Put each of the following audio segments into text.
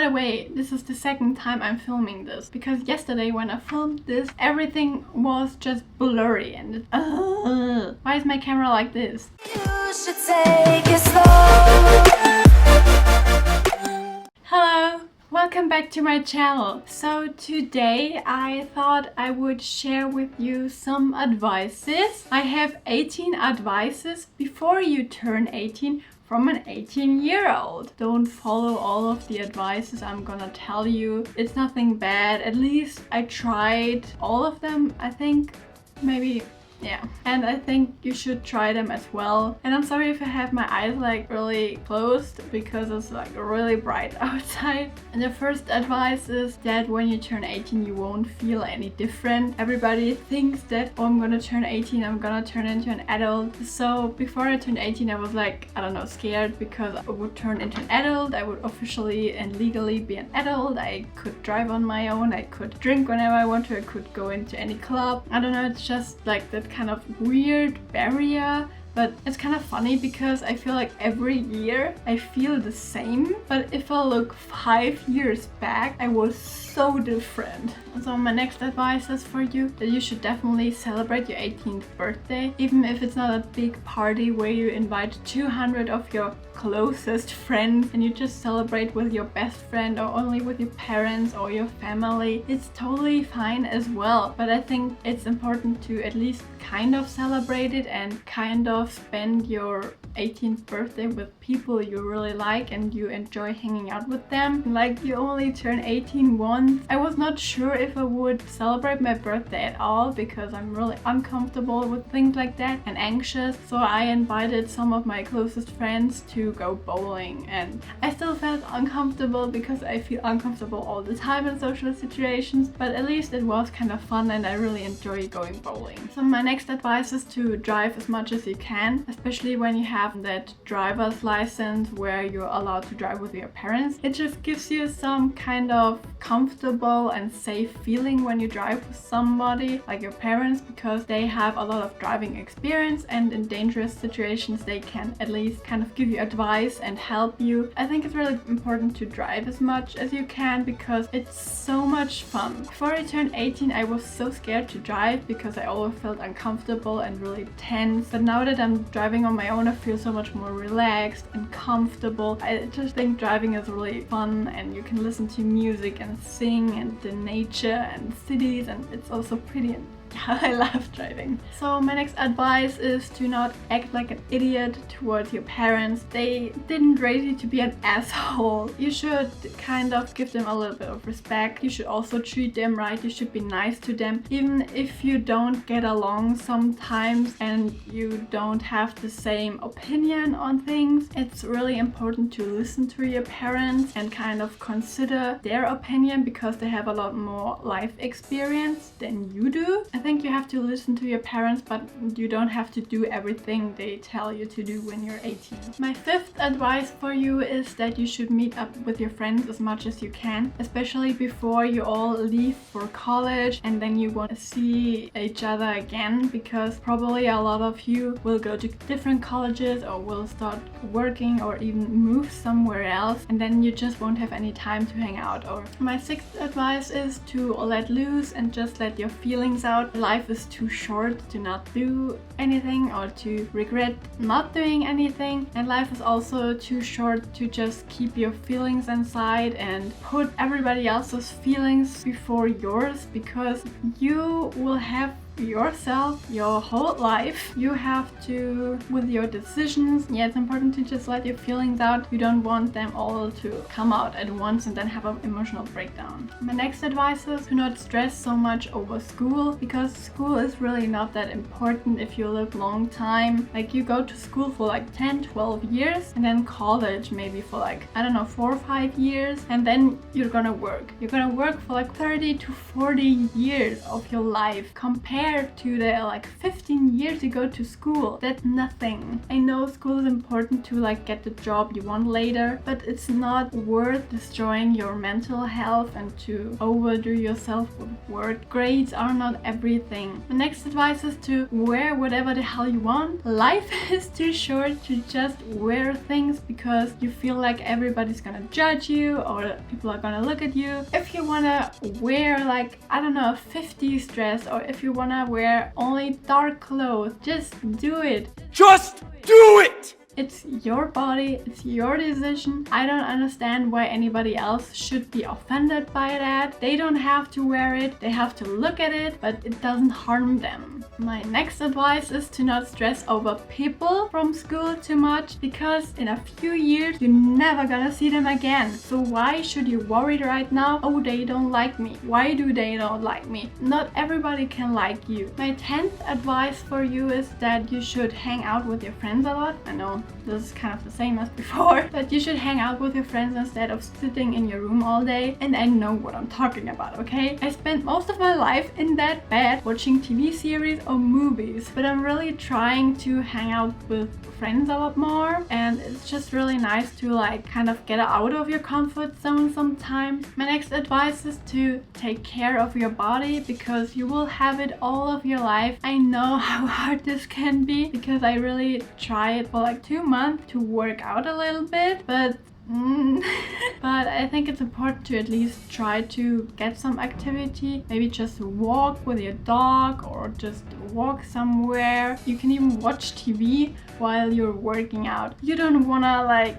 the way, this is the second time I'm filming this, because yesterday when I filmed this, everything was just blurry and why is my camera like this? You should take it slow. Hello! Welcome back to my channel. So today I thought I would share with you some advices. I have 18 advices before you turn 18 from an 18-year-old. Don't follow all of the advices I'm gonna tell you. It's nothing bad. At least I tried all of them, I think. Maybe. Yeah, and I think you should try them as well. And I'm sorry if I have my eyes like really closed because it's like really bright outside. And the first advice is that when you turn 18 you won't feel any different. Everybody thinks that, oh, I'm gonna turn 18, I'm gonna turn into an adult. So before I turned 18 I was like, I don't know, scared because I would turn into an adult. I would officially and legally be an adult. I could drive on my own, I could drink whenever I want to, I could go into any club. I don't know, it's just like that kind of weird barrier. But it's kind of funny because I feel like every year I feel the same. But if I look 5 years back, I was so different. So my next advice is for you that you should definitely celebrate your 18th birthday. Even if it's not a big party where you invite 200 of your closest friends and you just celebrate with your best friend or only with your parents or your family. It's totally fine as well. But I think it's important to at least kind of celebrate it and kind of spend your 18th birthday with people you really like and you enjoy hanging out with them. Like, you only turn 18 once. I was not sure if I would celebrate my birthday at all because I'm really uncomfortable with things like that and anxious. So I invited some of my closest friends to go bowling, and I still felt uncomfortable because I feel uncomfortable all the time in social situations, but at least it was kind of fun and I really enjoy going bowling. So my next advice is to drive as much as you can, especially when you have that driver's license where you're allowed to drive with your parents. It just gives you some kind of comfortable and safe feeling when you drive with somebody like your parents, because they have a lot of driving experience and in dangerous situations they can at least kind of give you advice and help you. I think it's really important to drive as much as you can because it's so much fun. Before I turned 18 I was so scared to drive because I always felt uncomfortable and really tense, but now that I'm driving on my own I feel so much more relaxed and comfortable. I just think driving is really fun and you can listen to music and sing and the nature and cities, and it's also pretty and I love driving. So my next advice is to not act like an idiot towards your parents. They didn't raise you to be an asshole. You should kind of give them a little bit of respect. You should also treat them right. You should be nice to them. Even if you don't get along sometimes and you don't have the same opinion on things, it's really important to listen to your parents and kind of consider their opinion because they have a lot more life experience than you do. I think you have to listen to your parents, but you don't have to do everything they tell you to do when you're 18. My fifth advice for you is that you should meet up with your friends as much as you can, especially before you all leave for college and then you want to see each other again, because probably a lot of you will go to different colleges or will start working or even move somewhere else, and then you just won't have any time to hang out. Or my sixth advice is to let loose and just let your feelings out. Life is too short to not do anything or to regret not doing anything, and life is also too short to just keep your feelings inside and put everybody else's feelings before yours, because you will have yourself your whole life. You have to, with your decisions, yeah, it's important to just let your feelings out. You don't want them all to come out at once and then have an emotional breakdown. My next advice is to not stress so much over school, because school is really not that important if you live long time. Like, you go to school for like 10-12 years and then college maybe for like, I don't know, 4 or 5 years, and then you're gonna work for like 30 to 40 years of your life. Compare compared to the like 15 years you go to school, that's nothing. I know school is important to like get the job you want later, but it's not worth destroying your mental health and to overdo yourself with work. Grades are not everything. The next advice is to wear whatever the hell you want. Life is too short to just wear things because you feel like everybody's gonna judge you or people are gonna look at you. If you wanna wear like, I don't know, a 50s dress, or if you wanna wear only dark clothes, just do it. Just do it! It's your body, it's your decision. I don't understand why anybody else should be offended by that. They don't have to wear it, they have to look at it, but it doesn't harm them. My next advice is to not stress over people from school too much, because in a few years you're never gonna see them again. So why should you worry right now? Oh, they don't like me. Why do they don't like me? Not everybody can like you. My 10th advice for you is that you should hang out with your friends a lot. I know this is kind of the same as before, but you should hang out with your friends instead of sitting in your room all day. And I know what I'm talking about, okay? I spent most of my life in that bed watching TV series or movies, but I'm really trying to hang out with friends a lot more, and it's just really nice to like kind of get out of your comfort zone sometimes. My next advice is to take care of your body, because you will have it all of your life. I know how hard this can be, because I really tried for like 2 months to work out a little bit, but but I think it's important to at least try to get some activity. Maybe just walk with your dog or just walk somewhere. You can even watch TV while you're working out. You don't wanna like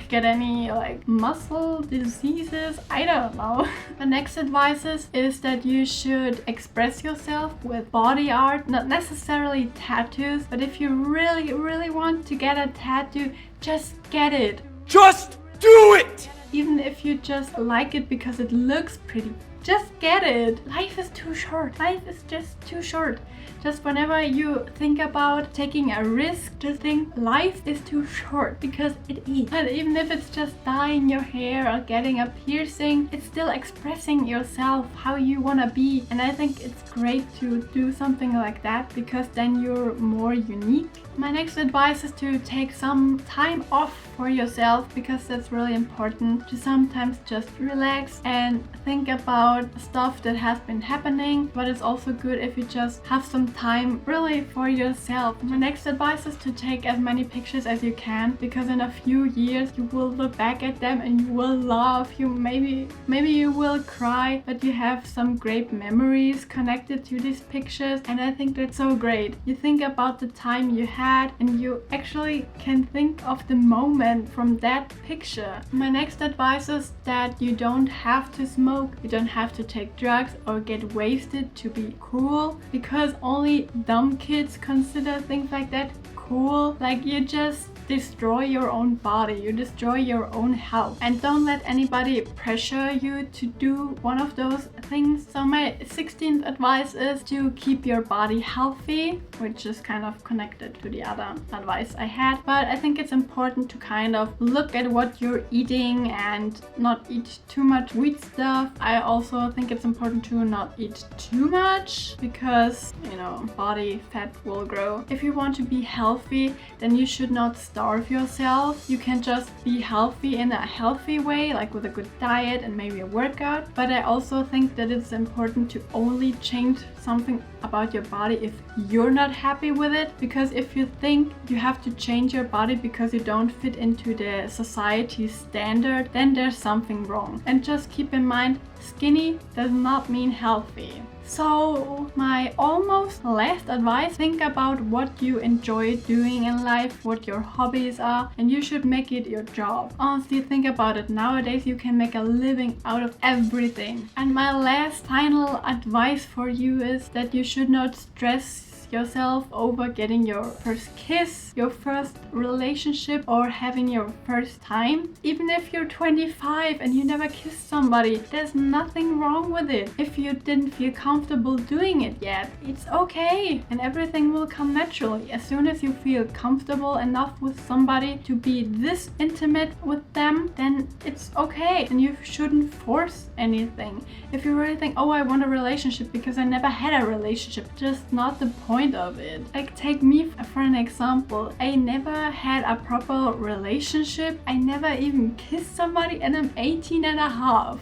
get any like muscle diseases. I don't know. The next advice is that you should express yourself with body art, not necessarily tattoos, but if you really want to get a tattoo, just get it. Just do it! Even if you just like it because it looks pretty, just get it. Life is too short. Life is just too short. Just whenever you think about taking a risk, just think life is too short, because it is. And even if it's just dyeing your hair or getting a piercing, it's still expressing yourself how you want to be. And I think it's great to do something like that, because then you're more unique. My next advice is to take some time off for yourself, because that's really important, to sometimes just relax and think about stuff that has been happening. But it's also good if you just have some time really for yourself. My next advice is to take as many pictures as you can, because in a few years you will look back at them and you will laugh. Maybe you will cry, but you have some great memories connected to these pictures, and I think that's so great. You think about the time you had, and you actually can think of the moment from that picture. My next advice is that you don't have to smoke, you don't have to take drugs or get wasted to be cool, because only dumb kids consider things like that cool. Like, you just destroy your own body, you destroy your own health, and don't let anybody pressure you to do one of those things. So my 16th advice is to keep your body healthy, which is kind of connected to the other advice I had. But I think it's important to kind of look at what you're eating and not eat too much sweet stuff. I also think it's important to not eat too much, because, you know, body fat will grow. If you want to be healthy, then you should not starve yourself. You can just be healthy in a healthy way, like with a good diet and maybe a workout. But I also think that it's important to only change something about your body if you're not happy with it, because if you think you have to change your body because you don't fit into the society's standard, then there's something wrong. And just keep in mind, skinny does not mean healthy. So my almost last advice, think about what you enjoy doing in life, what your hobbies are, and you should make it your job. Honestly, think about it. Nowadays you can make a living out of everything. And my last final advice for you is that you should not stress yourself over getting your first kiss, your first relationship, or having your first time. Even if you're 25 and you never kissed somebody, there's nothing wrong with it. If you didn't feel comfortable doing it yet, it's okay, and everything will come naturally. As soon as you feel comfortable enough with somebody to be this intimate with them, then it's okay, and you shouldn't force anything. If you really think, oh, I want a relationship because I never had a relationship, just not the point of it. Like, take me for an example. I never had a proper relationship. I never even kissed somebody, and I'm 18 and a half.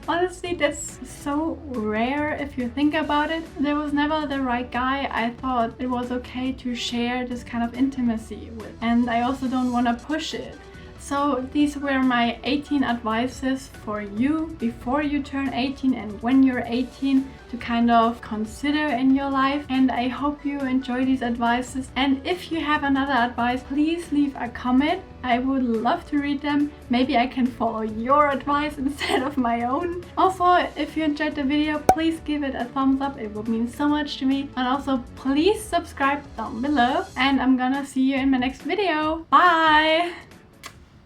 Honestly, that's so rare if you think about it. There was never the right guy I thought it was okay to share this kind of intimacy with, and I also don't want to push it. So these were my 18 advices for you before you turn 18 and when you're 18 to kind of consider in your life. And I hope you enjoy these advices. And if you have another advice, please leave a comment. I would love to read them. Maybe I can follow your advice instead of my own. Also, if you enjoyed the video, please give it a thumbs up. It would mean so much to me. And also, please subscribe down below. And I'm gonna see you in my next video. Bye!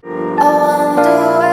I wonder where